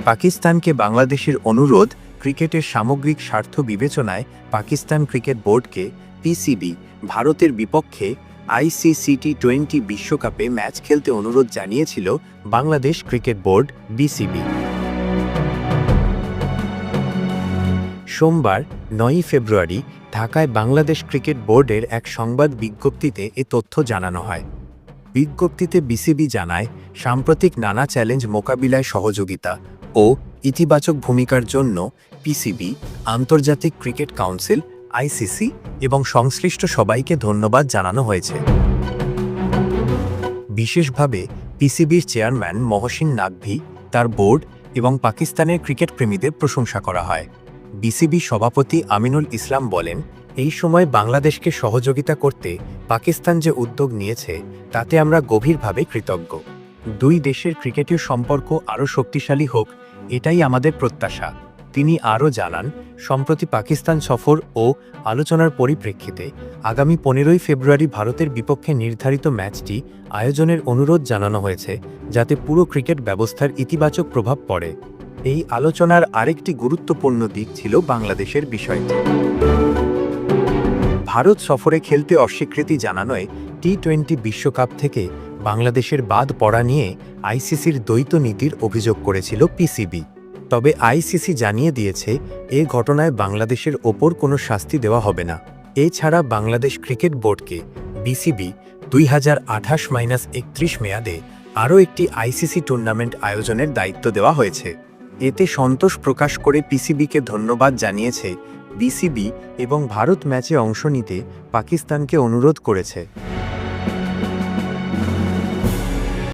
পাকিস্তানকে বাংলাদেশের অনুরোধ ক্রিকেটের সামগ্রিক স্বার্থ বিবেচনায় পাকিস্তান ক্রিকেট বোর্ডকে পিসিবি ভারতের বিপক্ষে আইসিসি টি20 বিশ্বকাপে ম্যাচ খেলতে অনুরোধ জানিয়েছিল বাংলাদেশ ক্রিকেট বোর্ড বিসিবি। সোমবার 9 ফেব্রুয়ারি ঢাকায় বাংলাদেশ ক্রিকেট বোর্ডের এক সংবাদ বিজ্ঞপ্তিতে এ তথ্য জানানো হয়। বিজ্ঞপ্তিতে বিসিবি জানায়, সাম্প্রতিক নানা চ্যালেঞ্জ মোকাবিলায় সহযোগিতা ও ইতিবাচক ভূমিকার জন্য পিসিবি, আন্তর্জাতিক ক্রিকেট কাউন্সিল আইসিসি এবং সংশ্লিষ্ট সবাইকে ধন্যবাদ জানানো হয়েছে। বিশেষভাবে পিসিবির চেয়ারম্যান মহসিন নাকভি, তার বোর্ড এবং পাকিস্তানের ক্রিকেট প্রেমীদের প্রশংসা করা হয়। বিসিবি সভাপতি আমিনুল ইসলাম বলেন, এই সময় বাংলাদেশকে সহযোগিতা করতে পাকিস্তান যে উদ্যোগ নিয়েছে তাতে আমরা গভীরভাবে কৃতজ্ঞ। দুই দেশের ক্রিকেটীয় সম্পর্ক আরও শক্তিশালী হোক, এটাই আমাদের প্রত্যাশা। তিনি আরও জানান, সম্প্রতি পাকিস্তান সফর ও আলোচনার পরিপ্রেক্ষিতে আগামী 15 ফেব্রুয়ারি ভারতের বিপক্ষে নির্ধারিত ম্যাচটি আয়োজনের অনুরোধ জানানো হয়েছে, যাতে পুরো ক্রিকেট ব্যবস্থার ইতিবাচক প্রভাব পড়ে। এই আলোচনার আরেকটি গুরুত্বপূর্ণ দিক ছিল বাংলাদেশের বিষয়টি। ভারত সফরে খেলতে অস্বীকৃতি জানানোয় টি20 বিশ্বকাপ থেকে বাংলাদেশের বাদ পড়া নিয়ে আইসিসির দ্বৈত নীতির অভিযোগ করেছিল পিসিবি। তবে আইসিসি জানিয়ে দিয়েছে, এ ঘটনায় বাংলাদেশের ওপর কোনো শাস্তি দেওয়া হবে না। এছাড়া বাংলাদেশ ক্রিকেট বোর্ডকে বিসিবি 2028-31 মেয়াদে আরও একটি আইসিসি টুর্নামেন্ট আয়োজনের দায়িত্ব দেওয়া হয়েছে। এতে সন্তোষ প্রকাশ করে পিসিবিকে ধন্যবাদ জানিয়েছে বিসিবি এবং ভারত ম্যাচে অংশ নিতে পাকিস্তানকে অনুরোধ করেছে।